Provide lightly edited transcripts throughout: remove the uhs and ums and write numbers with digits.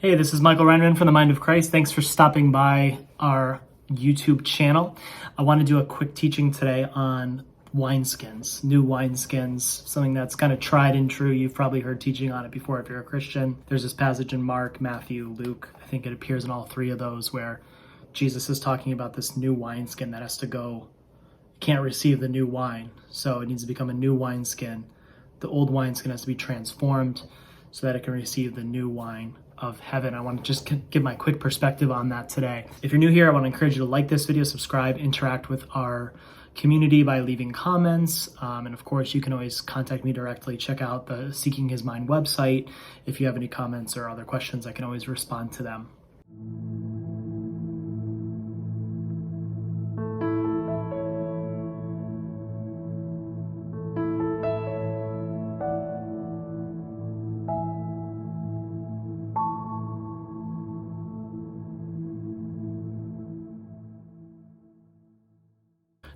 Hey, this is Michael Rennerin from the Mind of Christ. Thanks for stopping by our YouTube channel. I want to do a quick teaching today on wineskins, new wineskins, something that's kind of tried and true. You've probably heard teaching on it before if you're a Christian. There's this passage in Mark, Matthew, Luke. I think it appears in all three of those where Jesus is talking about this new wineskin that has to go, can't receive the new wine. So it needs to become a new wineskin. The old wineskin has to be transformed so that it can receive the new wine of heaven. I want to just give my quick perspective on that today. If you're new here, I want to encourage you to like this video, subscribe, interact with our community by leaving comments. And of course, you can always contact me directly. Check out the Seeking His Mind website. If you have any comments or other questions, I can always respond to them.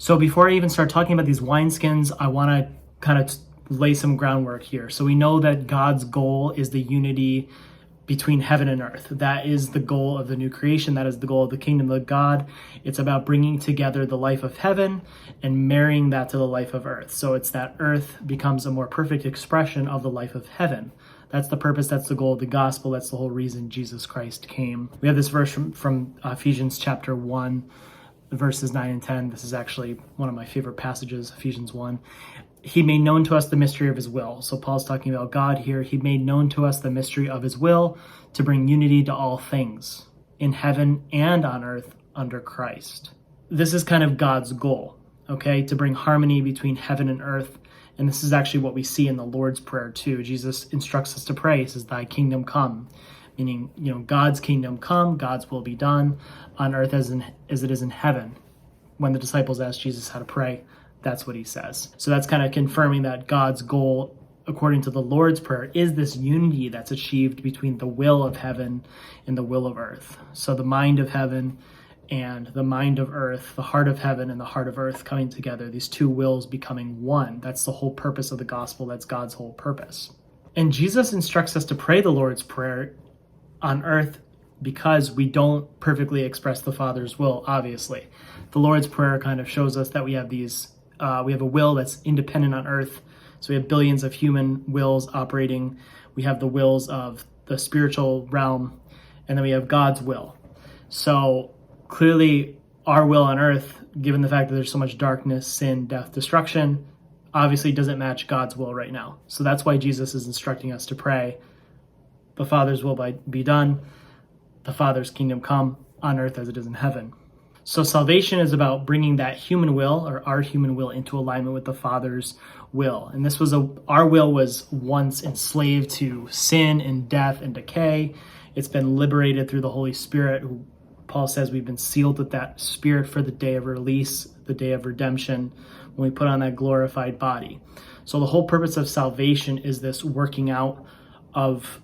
So before I even start talking about these wineskins, I want to kind of lay some groundwork here. So we know that God's goal is the unity between heaven and earth. That is the goal of the new creation. That is the goal of the kingdom of God. It's about bringing together the life of heaven and marrying that to the life of earth. So it's that earth becomes a more perfect expression of the life of heaven. That's the purpose. That's the goal of the gospel. That's the whole reason Jesus Christ came. We have this verse from Ephesians chapter 1, verses 9 and 10. This is actually one of my favorite passages, Ephesians 1. He made known to us the mystery of his will. So Paul's talking about God here. He made known to us the mystery of his will to bring unity to all things in heaven and on earth under Christ. This is kind of God's goal, okay, to bring harmony between heaven and earth. And this is actually what we see in the Lord's Prayer too. Jesus instructs us to pray. He says, "Thy kingdom come," meaning, God's kingdom come, God's will be done on earth as it is in heaven. When the disciples asked Jesus how to pray, that's what he says. So that's kind of confirming that God's goal, according to the Lord's Prayer, is this unity that's achieved between the will of heaven and the will of earth. So the mind of heaven and the mind of earth, the heart of heaven and the heart of earth coming together, these two wills becoming one. That's the whole purpose of the gospel. That's God's whole purpose. And Jesus instructs us to pray the Lord's Prayer on earth because we don't perfectly express the Father's will, obviously. The Lord's Prayer kind of shows us that we have we have a will that's independent on earth. So we have billions of human wills operating. We have the wills of the spiritual realm, and then we have God's will. So clearly our will on earth, given the fact that there's so much darkness, sin, death, destruction, obviously doesn't match God's will right now. So that's why Jesus is instructing us to pray, "The Father's will be done, the Father's kingdom come on earth as it is in heaven." So salvation is about bringing that human will, or our human will, into alignment with the Father's will. And this was our will was once enslaved to sin and death and decay. It's been liberated through the Holy Spirit, who Paul says we've been sealed with that Spirit for the day of release, the day of redemption, when we put on that glorified body. So the whole purpose of salvation is this working out of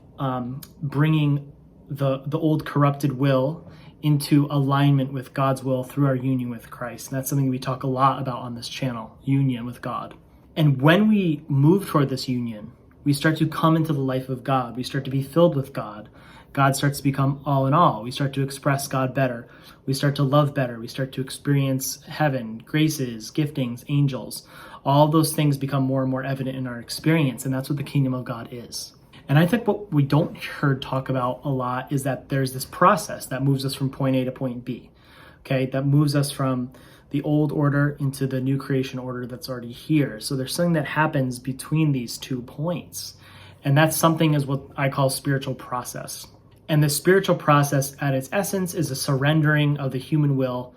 bringing the old corrupted will into alignment with God's will through our union with Christ. And that's something we talk a lot about on this channel, union with God. And when we move toward this union, we start to come into the life of God. We start to be filled with God. God starts to become all in all. We start to express God better. We start to love better. We start to experience heaven, graces, giftings, angels. All those things become more and more evident in our experience. And that's what the kingdom of God is. And I think what we don't hear talk about a lot is that there's this process that moves us from point A to point B, okay? That moves us from the old order into the new creation order that's already here. So there's something that happens between these 2 points. And that's something is what I call spiritual process. And the spiritual process at its essence is a surrendering of the human will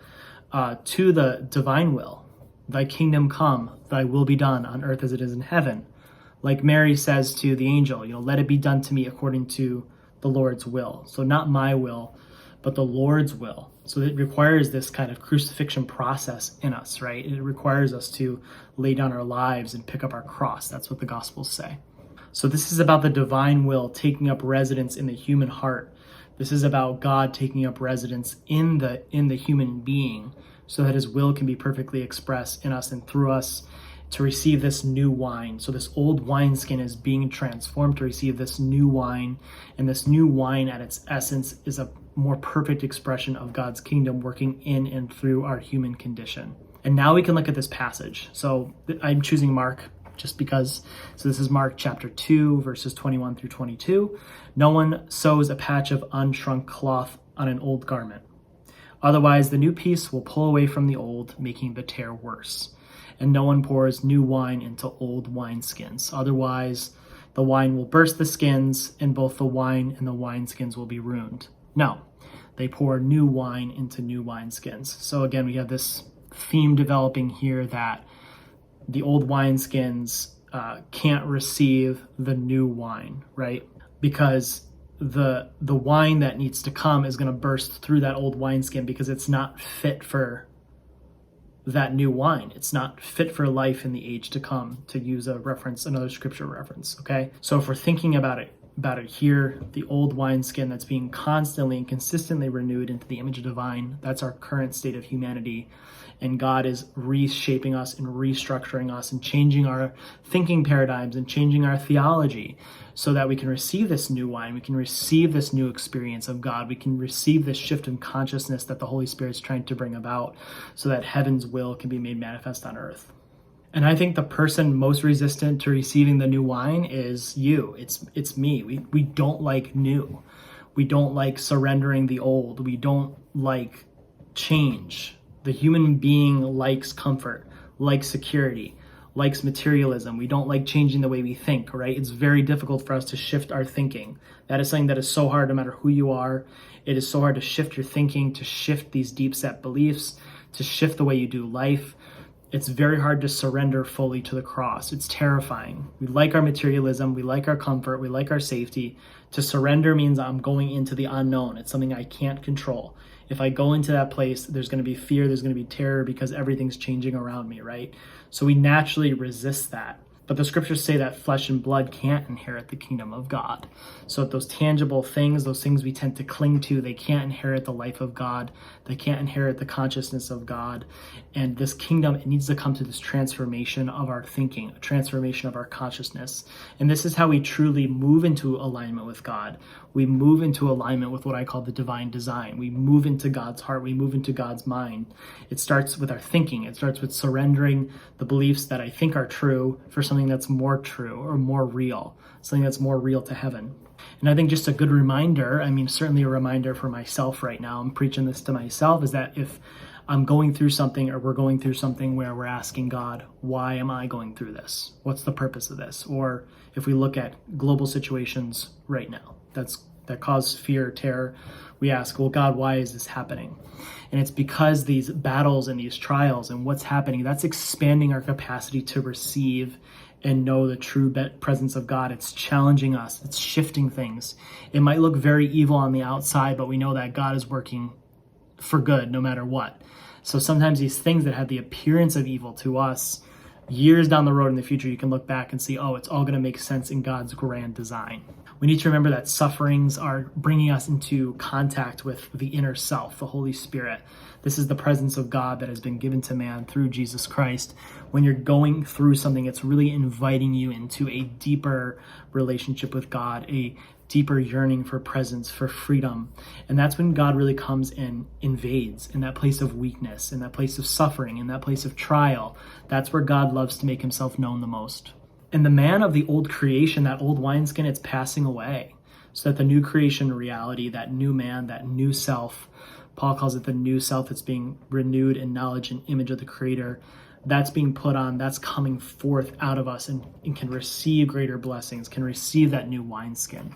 to the divine will. "Thy kingdom come, thy will be done on earth as it is in heaven." Like Mary says to the angel, "Let it be done to me according to the Lord's will." So not my will, but the Lord's will. So it requires this kind of crucifixion process in us, right? It requires us to lay down our lives and pick up our cross. That's what the Gospels say. So this is about the divine will taking up residence in the human heart. This is about God taking up residence in the human being so that his will can be perfectly expressed in us and through us to receive this new wine. So this old wineskin is being transformed to receive this new wine, and this new wine at its essence is a more perfect expression of God's kingdom working in and through our human condition. And now we can look at this passage. So I'm choosing Mark just because. So this is Mark chapter 2, verses 21 through 22. No one sews a patch of unshrunk cloth on an old garment. Otherwise, the new piece will pull away from the old, making the tear worse. And no one pours new wine into old wineskins. Otherwise, the wine will burst the skins, and both the wine and the wineskins will be ruined. No, they pour new wine into new wineskins. So again, we have this theme developing here that the old wineskins can't receive the new wine, right? Because the wine that needs to come is going to burst through that old wineskin because it's not fit for that new wine. It's not fit for life in the age to come, to use a reference, another scripture reference, okay? So if we're thinking about it here, the old wineskin that's being constantly and consistently renewed into the image of divine, that's our current state of humanity. And God is reshaping us and restructuring us and changing our thinking paradigms and changing our theology so that we can receive this new wine. We can receive this new experience of God. We can receive this shift in consciousness that the Holy Spirit is trying to bring about so that heaven's will can be made manifest on earth. And I think the person most resistant to receiving the new wine is you. It's me. We don't like new. We don't like surrendering the old. We don't like change. The human being likes comfort, likes security, likes materialism. We don't like changing the way we think, right? It's very difficult for us to shift our thinking. That is something that is so hard no matter who you are. It is so hard to shift your thinking, to shift these deep set beliefs, to shift the way you do life. It's very hard to surrender fully to the cross. It's terrifying. We like our materialism. We like our comfort. We like our safety. To surrender means I'm going into the unknown. It's something I can't control. If I go into that place, there's going to be fear, there's going to be terror because everything's changing around me, right? So we naturally resist that. But the scriptures say that flesh and blood can't inherit the kingdom of God. So those tangible things, those things we tend to cling to, they can't inherit the life of God. They can't inherit the consciousness of God. And this kingdom, it needs to come to this transformation of our thinking, a transformation of our consciousness. And this is how we truly move into alignment with God. We move into alignment with what I call the divine design. We move into God's heart. We move into God's mind. It starts with our thinking. It starts with surrendering the beliefs that I think are true for something that's more true or more real, something that's more real to heaven. And I think just a good reminder, certainly a reminder for myself right now, I'm preaching this to myself, is that if I'm going through something or we're going through something where we're asking God, why am I going through this? What's the purpose of this? Or if we look at global situations right now that cause fear, terror, we ask, well, God, why is this happening? And it's because these battles and these trials and what's happening, that's expanding our capacity to receive and know the true presence of God. It's challenging us. It's shifting things. It might look very evil on the outside, but we know that God is working for good no matter what. So sometimes these things that have the appearance of evil to us, years down the road in the future, you can look back and see, oh, it's all going to make sense in God's grand design. We need to remember that sufferings are bringing us into contact with the inner self, the Holy Spirit. This is the presence of God that has been given to man through Jesus Christ. When you're going through something, it's really inviting you into a deeper relationship with God, a deeper yearning for presence, for freedom. And that's when God really comes and invades in that place of weakness, in that place of suffering, in that place of trial. That's where God loves to make himself known the most. And the man of the old creation, that old wineskin, it's passing away. So that the new creation reality, that new man, that new self, Paul calls it the new self that's being renewed in knowledge and image of the Creator, that's being put on, that's coming forth out of us and can receive greater blessings, can receive that new wineskin.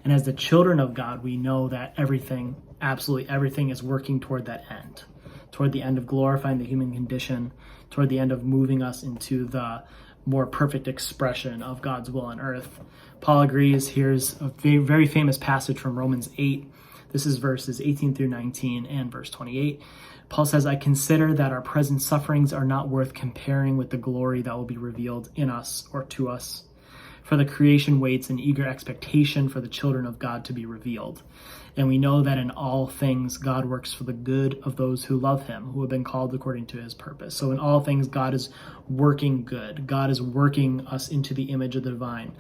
And as the children of God, we know that everything, absolutely everything, is working toward that end, toward the end of glorifying the human condition, toward the end of moving us into the more perfect expression of God's will on earth. Paul agrees. Here's a very famous passage from Romans 8. This is verses 18 through 19 and verse 28. Paul says, I consider that our present sufferings are not worth comparing with the glory that will be revealed in us or to us. For the creation waits in eager expectation for the children of God to be revealed. And we know that in all things, God works for the good of those who love him, who have been called according to his purpose. So in all things, God is working good. God is working us into the image of the divine.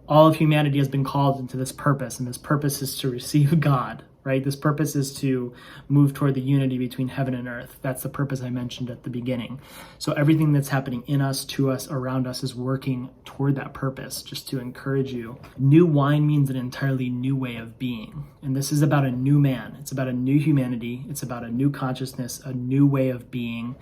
All of humanity has been called into this purpose, and this purpose is to receive God, right? This purpose is to move toward the unity between heaven and earth. That's the purpose I mentioned at the beginning. So everything that's happening in us, to us, around us is working toward that purpose. Just to encourage you, new wine means an entirely new way of being. And this is about a new man. It's about a new humanity. It's about a new consciousness, a new way of being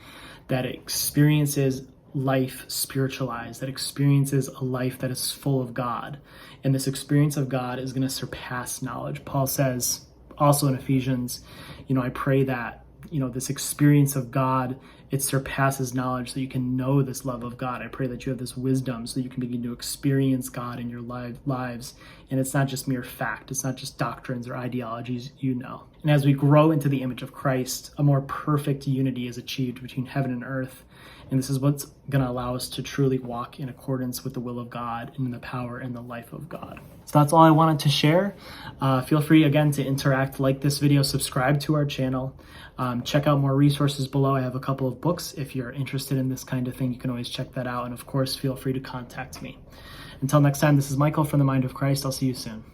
that experiences life spiritualized, that experiences a life that is full of God. And this experience of God is going to surpass knowledge. Paul says also in Ephesians, I pray that, this experience of God, it surpasses knowledge, so you can know this love of God. I pray that you have this wisdom so you can begin to experience God in your lives. And it's not just mere fact. It's not just doctrines or ideologies, And as we grow into the image of Christ, a more perfect unity is achieved between heaven and earth. And this is what's going to allow us to truly walk in accordance with the will of God and in the power and the life of God. So that's all I wanted to share. Feel free, again, to interact, like this video, subscribe to our channel. Check out more resources below. I have a couple of books. If you're interested in this kind of thing, you can always check that out. And of course, feel free to contact me. Until next time, this is Michael from the Mind of Christ. I'll see you soon.